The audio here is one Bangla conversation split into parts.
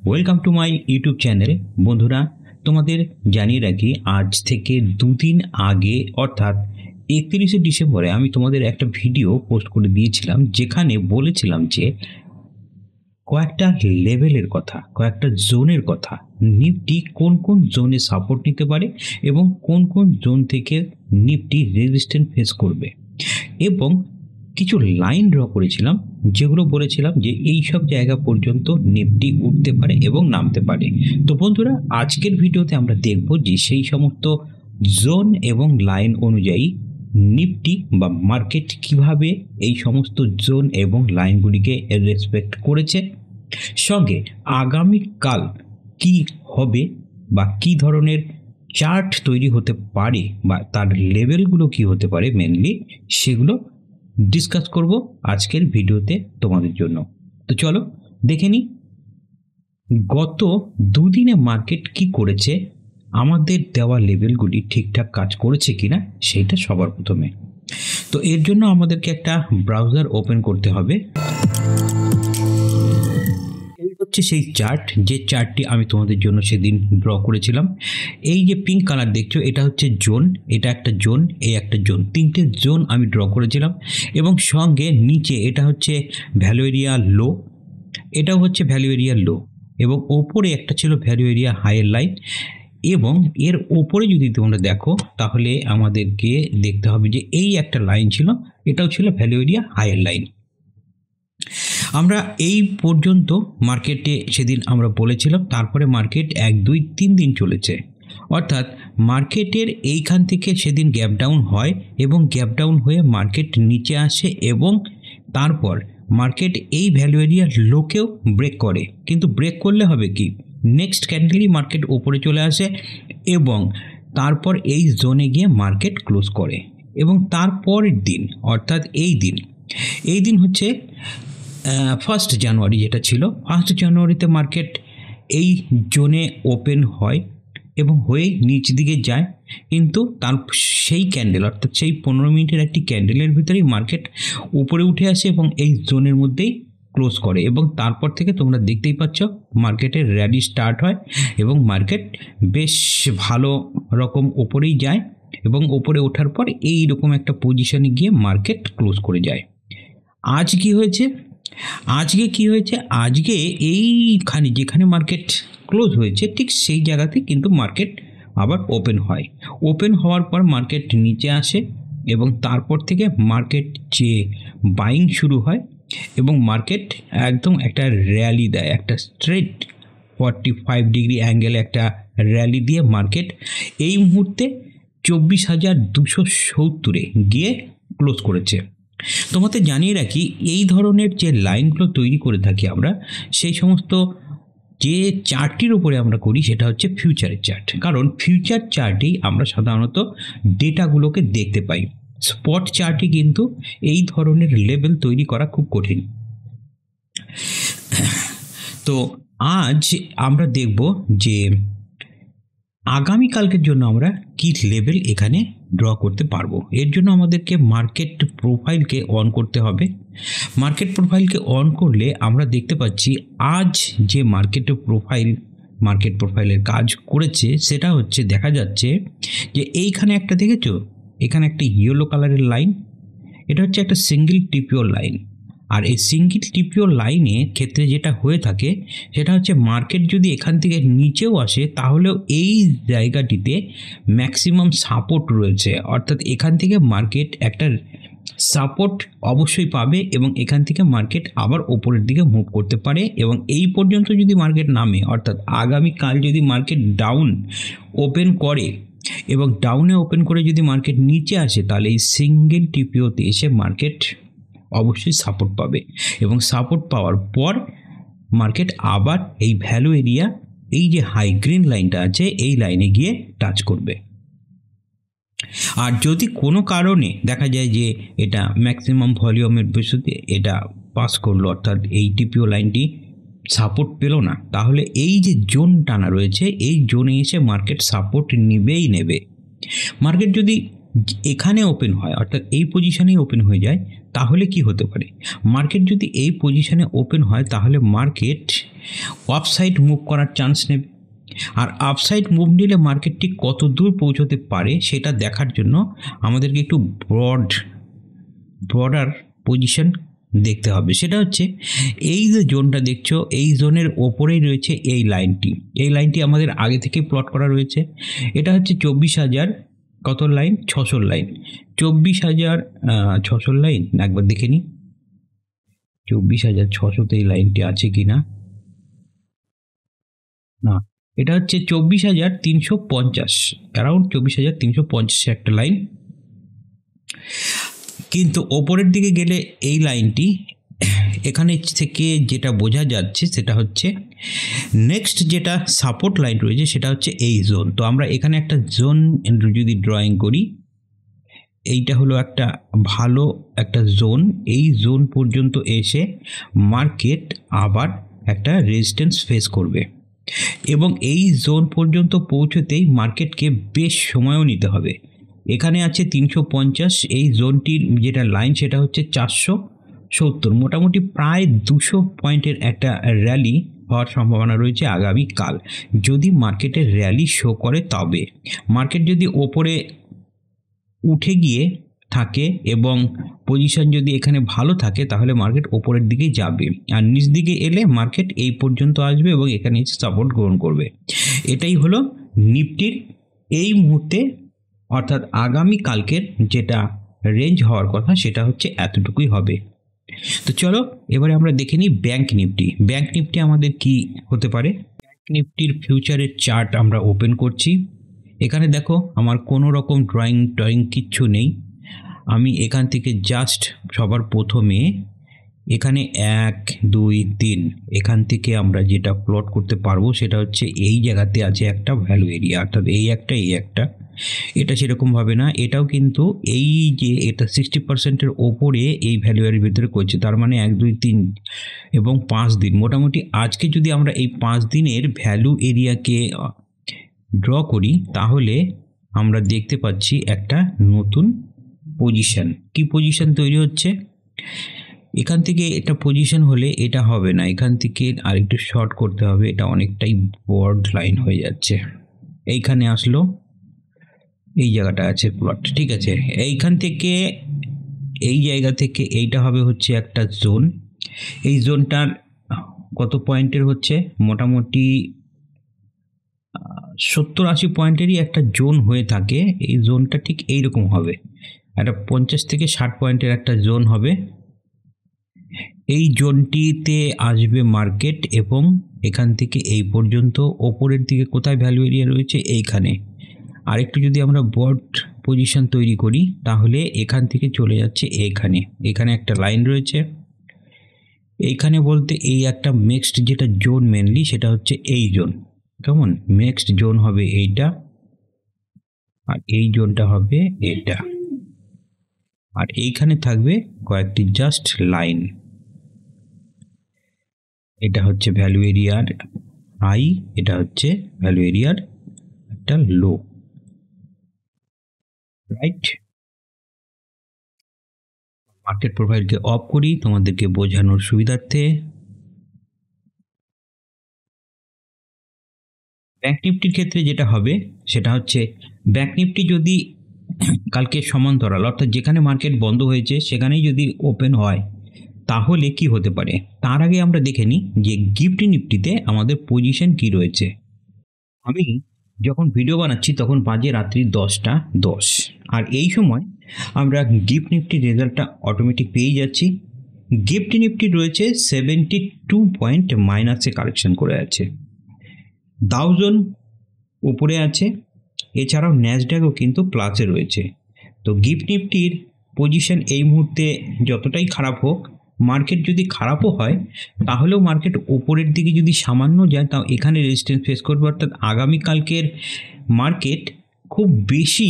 Welcome to my YouTube channel. বন্ধুরা, তোমাদের জানিয়ে রাখি, আজ থেকে দুদিন আগে অর্থাৎ 31শে ডিসেম্বরে আমি তোমাদের একটা ভিডিও পোস্ট করে দিয়েছিলাম, যেখানে বলেছিলাম যে কয়েকটা লেভেলের কথা, কয়েকটা জোনের কথা, নিফটি কোন কোন জোনে সাপোর্ট নিতে পারে এবং কোন কোন জোন থেকে নিফটি রেজিস্ট্যান্স ফেস করবে, এবং কিছু লাইন ড্র করেছিলাম যেগুলো বলেছিলাম যে এই সব জায়গা পর্যন্ত নিফটি উঠতে পারে এবং নামতে পারে। তো বন্ধুরা, আজকের ভিডিওতে আমরা দেখব যে সেই সমস্ত জোন এবং লাইন অনুযায়ী নিফটি বা মার্কেট কিভাবে এই সমস্ত জোন এবং লাইনগুলিকে রেসপেক্ট করেছে, সঙ্গে আগামীকাল কি হবে বা কি ধরনের চার্ট তৈরি হতে পারে বা তার লেভেলগুলো কি হতে পারে, মেনলি সেগুলো ডিসকাস করব আজকের ভিডিওতে তোমাদের জন্য। তো চলো দেখে নিই গত দুদিনে মার্কেট কি করেছে, আমাদের দেওয়া লেভেলগুলি ঠিকঠাক কাজ করেছে কিনা সেইটা সবার প্রথমে। তো এর জন্য আমাদেরকে একটা ব্রাউজার ওপেন করতে হবে। এই হচ্ছে সেই চার্ট, যে চার্টটি আমি তোমাদের জন্য সেদিন ড্র করেছিলাম। এই যে পিঙ্ক কালার দেখছো, এটা হচ্ছে জোন, এটা একটা জোন, এই একটা জোন, তিনটে জোন আমি ড্র করেছিলাম। এবং সঙ্গে নিচে এটা হচ্ছে ভ্যালু এরিয়া লো, এটাও হচ্ছে ভ্যালু এরিয়া লো, এবং ওপরে একটা ছিল ভ্যালু এরিয়া হাইয়ের লাইন। এবং এর ওপরে যদি তোমরা দেখো তাহলে আমাদেরকে দেখতে হবে যে এই একটা লাইন ছিল, এটাও ছিল ভ্যালু এরিয়া হাইয়ের লাইন। আমরা এই পর্যন্ত মার্কেটে সেদিন আমরা বলেছিলাম, তারপরে মার্কেট 1 2 3 দিন চলেছে, অর্থাৎ মার্কেটের এইখান থেকে সেদিন গ্যাপ ডাউন হয় এবং গ্যাপ ডাউন হয়ে মার্কেট নিচে আসে, এবং তারপর মার্কেট এই ভ্যালু এরিয়া লোকেও ব্রেক করে। কিন্তু ব্রেক করলে হবে কি, নেক্সট ক্যান্ডেলই মার্কেট ওপরে চলে আসে এবং তারপর এই জোনে গিয়ে মার্কেট ক্লোজ করে। এবং তারপরের দিন অর্থাৎ এই দিন হচ্ছে 1 জানুয়ারি, যেটা ছিল 1 জানুয়ারিতে মার্কেট এই জোনে ওপেন হয় এবং হয়ে নিচ দিকে যায়, কিন্তু তার সেই ক্যান্ডেল অর্থাৎ সেই 15 মিনিটের একটি ক্যান্ডেলের ভিতরেই মার্কেট উপরে উঠে আসে এবং এই জোনের মধ্যেই ক্লোজ করে। এবং তারপর থেকে তোমরা দেখতেই পাচ্ছ মার্কেটের র্যালি স্টার্ট হয় এবং মার্কেট বেশ ভালো রকম ওপরেই যায়, এবং ওপরে ওঠার পর এই রকম একটা পজিশনে গিয়ে মার্কেট ক্লোজ করে যায়। আজকে কি হয়েছে, আজকে এইখানে যেখানে মার্কেট ক্লোজ হয়েছে ঠিক সেই জায়গাতে কিন্তু মার্কেট আবার ওপেন হয়। ওপেন হওয়ার পর মার্কেট নিচে আসে এবং তারপর থেকে মার্কেট যে বাইং শুরু হয় এবং মার্কেট একদম একটা র্যালি দেয়, একটা স্ট্রেট 45 ডিগ্রি অ্যাঙ্গেলে একটা র্যালি দিয়ে মার্কেট এই মুহূর্তে 24,270-এ গিয়ে ক্লোজ করেছে। তোমাদের জানিয়ে রাখি, এই ধরনের যে লাইনগুলো তৈরি করে থাকি আমরা, সেই সমস্ত যে চার্টটির উপরে আমরা করি সেটা হচ্ছে ফিউচারের চার্ট, কারণ ফিউচার চার্টেই আমরা সাধারণত ডেটাগুলোকে দেখতে পাই। স্পট চার্টে কিন্তু এই ধরনের লেভেল তৈরি করা খুব কঠিন। তো আজ আমরা দেখব যে আগামীকালকের জন্য আমরা কি লেভেল এখানে ড্র করতে পারবো। এর জন্য আমাদেরকে মার্কেট প্রোফাইলকে অন করতে হবে। মার্কেট প্রোফাইলকে অন করলে আমরা দেখতে পাচ্ছি আজ যে মার্কেট প্রোফাইলের কাজ করেছে সেটা হচ্ছে, দেখা যাচ্ছে যে এইখানে একটা দেখেছো, এখানে একটা ইয়েলো কালারের লাইন, এটা হচ্ছে একটা সিঙ্গেল টিপিও লাইন। আর এই সিঙ্গেল টিপিও লাইনের ক্ষেত্রে যেটা হয়ে থাকে সেটা হচ্ছে মার্কেট যদি এখান থেকে নিচেও আসে তাহলেও এই জায়গাটিতে ম্যাক্সিমাম সাপোর্ট রয়েছে, অর্থাৎ এখান থেকে মার্কেট একটা সাপোর্ট অবশ্যই পাবে এবং এখান থেকে মার্কেট আবার ওপরের দিকে মুভ করতে পারে। এবং এই পর্যন্ত যদি মার্কেট নামে, অর্থাৎ আগামীকাল যদি মার্কেট ডাউন ওপেন করে এবং ডাউনে ওপেন করে যদি মার্কেট নিচে আসে, তাহলে এই সিঙ্গেল টিপিওতে এসে মার্কেট অবশ্যই সাপোর্ট পাবে এবং সাপোর্ট পাওয়ার পর মার্কেট আবার এই ভ্যালু এরিয়া, এই যে হাই গ্রিন লাইনটা আছে, এই লাইনে গিয়ে টাচ করবে। আর যদি কোনো কারণে দেখা যায় যে এটা ম্যাক্সিমাম ভলিউমের বেসিসে এটা পাস করলো, অর্থাৎ এই টিপিও লাইনটি সাপোর্ট পেল না, তাহলে এই যে জোন টানা রয়েছে এই জোনে এসে মার্কেট সাপোর্ট নেবে। মার্কেট যদি এখানে ওপেন হয়, অর্থাৎ এই পজিশনেই ওপেন হয়ে যায়, তাহলে কি হতে পারে, মার্কেট যদি এই পজিশনে ওপেন হয় তাহলে মার্কেট আপসাইড মুভ করার চান্স নেবে। আর আপসাইড মুভ নিলে মার্কেটটি কত দূর পৌঁছতে পারে সেটা দেখার জন্য আমাদেরকে একটু ব্রডার পজিশন দেখতে হবে। সেটা হচ্ছে এই যে জোনটা দেখছো, এই জোনের ওপরেই রয়েছে এই লাইনটি আমাদের আগে থেকে প্লট করা রয়েছে। এটা হচ্ছে 24,000 কত লাইন, 600 লাইন, 24,600 লাইন। একবার দেখে নিই 24,600তে এই লাইনটি আছে কিনা। না, এটা হচ্ছে 24,350, অ্যারাউন্ড 24,350 একটা লাইন। কিন্তু ওপরের দিকে গেলে এই লাইনটি এখানে থেকে যেটা বোঝা যাচ্ছে সেটা হচ্ছে নেক্সট যেটা সাপোর্ট লাইন রয়েছে সেটা হচ্ছে এই জোন। তো আমরা এখানে একটা জোন যদি ড্রয়িং করি, এইটা হলো একটা ভালো একটা জোন। এই জোন পর্যন্ত এসে মার্কেট আবার একটা রেজিস্ট্যান্স ফেস করবে এবং এই জোন পর্যন্ত পৌঁছতেই মার্কেটকে বেশ সময়ও নিতে হবে। এখানে আছে 350, এই জোনটির যেটা লাইন সেটা হচ্ছে 470, মোটামুটি প্রায় 200 পয়েন্টের একটা র্যালি হওয়ার সম্ভাবনা রয়েছে আগামীকাল, যদি মার্কেটের র্যালি শো করে। তবে মার্কেট যদি ওপরে উঠে গিয়ে থাকে এবং পজিশন যদি এখানে ভালো থাকে তাহলে মার্কেট ওপরের দিকে যাবে, আর নিচ দিকে এলে মার্কেট এই পর্যন্ত আসবে এবং এখানে সাপোর্ট গ্রহণ করবে। এটাই হলো নিফটির এই মুহূর্তে, অর্থাৎ আগামী কালকের যেটা রেঞ্জ হওয়ার কথা সেটা হচ্ছে এতটুকুই হবে। তো চলো এবারে আমরা দেখে নিই ব্যাংক নিফটি আমাদের কি হতে পারে। ব্যাংক নিফটির ফিউচারের চার্ট আমরা ওপেন করছি। এখানে দেখো আমার কোনো রকম ড্রয়িং কিচ্ছু নেই। আমি এখান থেকে জাস্ট সবার প্রথমে এখানে 1, 2, 3 এখান থেকে আমরা যেটা প্লট করতে পারবো সেটা হচ্ছে এই জায়গাতে আছে একটা ভ্যালু এরিয়া, অর্থাৎ এই একটা এটা সেরকমভাবে না, এটাও কিন্তু এই যে এটা 60%-এর ওপরে এই ভ্যালু এরিয়ার ভিতরে করছে, তার মানে 1, 2, 3 এবং 5 দিন, মোটামুটি আজকে যদি আমরা এই 5 দিনের ভ্যালু এরিয়াকে ড্র করি তাহলে আমরা দেখতে পাচ্ছি একটা নতুন পজিশন। কি পজিশন তৈরি হচ্ছে, এখান থেকে এটা পজিশন হলে এটা হবে না, এখান থেকে আরেকটু শর্ট করতে হবে, এটা অনেকটাই বড় লাইন হয়ে যাচ্ছে। এইখানে আসলো, এই জায়গাটা আছে প্লট, ঠিক আছে। এইখান থেকে এই জায়গা থেকে এইটা হবে হচ্ছে একটা জোন। এই জোনটার কত পয়েন্টের হচ্ছে, মোটামুটি 70-80 পয়েন্টেরই একটা জোন হয়ে থাকে। এই জোনটা ঠিক এইরকম হবে, একটা 50 থেকে 60 পয়েন্টের একটা জোন হবে। এই জোনটিতে আসবে মার্কেট এবং এখান থেকে এই পর্যন্ত ওপরের দিকে কোথায় ভ্যালু এরিয়া রয়েছে এইখানে। আরেকটু যদি আমরা বড় পজিশন তৈরি করি তাহলে এখান থেকে চলে যাচ্ছে এখানে একটা লাইন রয়েছে। এইখানে বলতে এই একটা নেক্সট যেটা জোন মেনলি সেটা হচ্ছে এই জোন, কেমন, নেক্সট জোন হবে এইটা, আর এই জোনটা হবে এটা, আর এইখানে থাকবে কয়েকটি জাস্ট লাইন। এটা হচ্ছে ভ্যালু এরিয়ার হাই, এটা হচ্ছে ভ্যালু এরিয়ার একটা লো, রাইট। মার্কেট প্রোফাইলকে অফ করি তোমাদেরকে বোঝানোর সুবিধার্থে। ব্যাংক নিফটির ক্ষেত্রে যেটা হবে সেটা হচ্ছে ব্যাংক নিফটি যদি কালকে সমান্তরাল, অর্থাৎ যেখানে মার্কেট বন্ধ হয়েছে সেখানেই যদি ওপেন হয় তাহলে কি হতে পারে। তার আগে আমরা দেখে নিই যে গিফট নিফটিতে আমাদের পজিশন কি রয়েছে। আমি যখন ভিডিও বানাচ্ছি তখন বাজে রাত্রি 10:10, আর এই সময় আমরা গিফট নিফটির রেজাল্টটা অটোমেটিক পেয়ে যাচ্ছি। গিফট নিফটি রয়েছে 72 পয়েন্ট মাইনাসে কারেকশন করে আছে, ডাউ জোন উপরে আছে, এছাড়াও ন্যাসড্যাকও কিন্তু প্লাসে রয়েছে। তো গিফট নিফটির পজিশন এই মুহূর্তে যতটাই খারাপ হোক, মার্কেট যদি খারাপও হয় তাহলেও মার্কেট ওপরের দিকে যদি সামান্য যায় তাও এখানে রেজিস্ট্যান্স ফেস করবে, অর্থাৎ আগামীকালকের মার্কেট খুব বেশি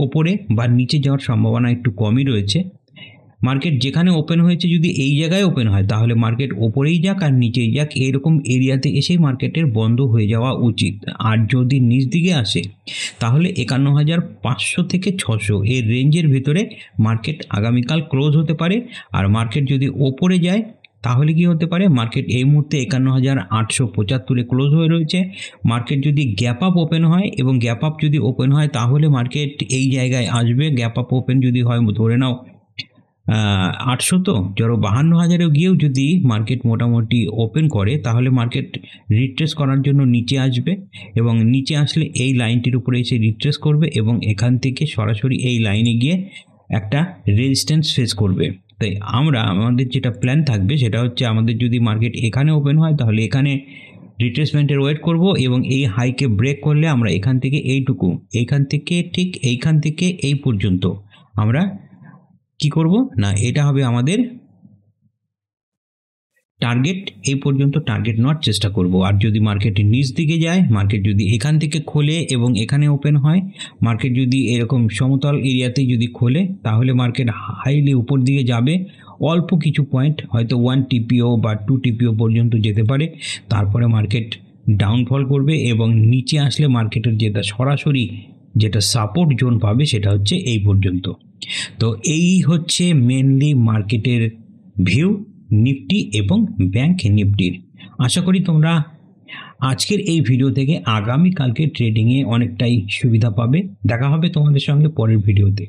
ওপরে বা নিচে যাওয়ার সম্ভাবনা একটু কমই রয়েছে। মার্কেট যেখানে ওপেন হয়েছে যদি এই জায়গায় ওপেন হয় তাহলে মার্কেট ওপরেই যাক আর নিচেই যাক, এরকম এরিয়াতে এসেই মার্কেটের বন্ধ হয়ে যাওয়া উচিত। আর যদি নিচ দিকে আসে তাহলে 51,500 থেকে 600 এর রেঞ্জের ভিতরে মার্কেট আগামীকাল ক্লোজ হতে পারে। আর মার্কেট যদি ওপরে যায় তাহলে কি হতে পারে, মার্কেট এই মুহূর্তে 51,875-এ ক্লোজ হয়ে রয়েছে। মার্কেট যদি গ্যাপ আপ ওপেন হয় এবং গ্যাপ আপ যদি ওপেন হয় তাহলে মার্কেট এই জায়গায় আসবে। গ্যাপ আপ ওপেন যদি হয় ধরে নাও 800, তো ধরো 52,000-এও গিয়েও যদি মার্কেট মোটামুটি ওপেন করে তাহলে মার্কেট রিট্রেস করার জন্য নিচে আসবে, এবং নিচে আসলে এই লাইনটির উপরে এসে রিট্রেস করবে এবং এখান থেকে সরাসরি এই লাইনে গিয়ে একটা রেজিস্ট্যান্স ফেস করবে। তাই আমাদের যেটা প্ল্যান থাকবে সেটা হচ্ছে, আমাদের যদি মার্কেট এখানে ওপেন হয় তাহলে এখানে রিট্রেসমেন্টের ওয়েট করব, এবং এই হাইকে ব্রেক করলে আমরা এখান থেকে এইটুকু, এইখান থেকে ঠিক এইখান থেকে এই পর্যন্ত আমরা কি করব না, এটা হবে আমাদের টার্গেট। এই পর্যন্ত টার্গেট নেওয়ার চেষ্টা করব। আর যদি মার্কেটের নিচ দিকে যায়, মার্কেট যদি এখান থেকে খোলে এবং এখানে ওপেন হয়, মার্কেট যদি এরকম সমতল এরিয়াতেই যদি খোলে তাহলে মার্কেট হাইলি উপর দিকে যাবে। অল্প কিছু পয়েন্ট, হয়তো 1 টিপিও বা 2 টিপিও পর্যন্ত যেতে পারে। তারপরে মার্কেট ডাউনফল করবে এবং নিচে আসলে মার্কেটের যেটা সরাসরি যেটা সাপোর্ট জোন পাবে সেটা হচ্ছে এই পর্যন্ত। তো এই হচ্ছে মেনলি মার্কেটের ভিউ নিফটি এবং ব্যাংক নিফটির। আশা করি তোমরা আজকের এই ভিডিও থেকে আগামীকালকে ট্রেডিংয়ে অনেকটাই সুবিধা পাবে। দেখা হবে তোমাদের সঙ্গে পরের ভিডিওতে।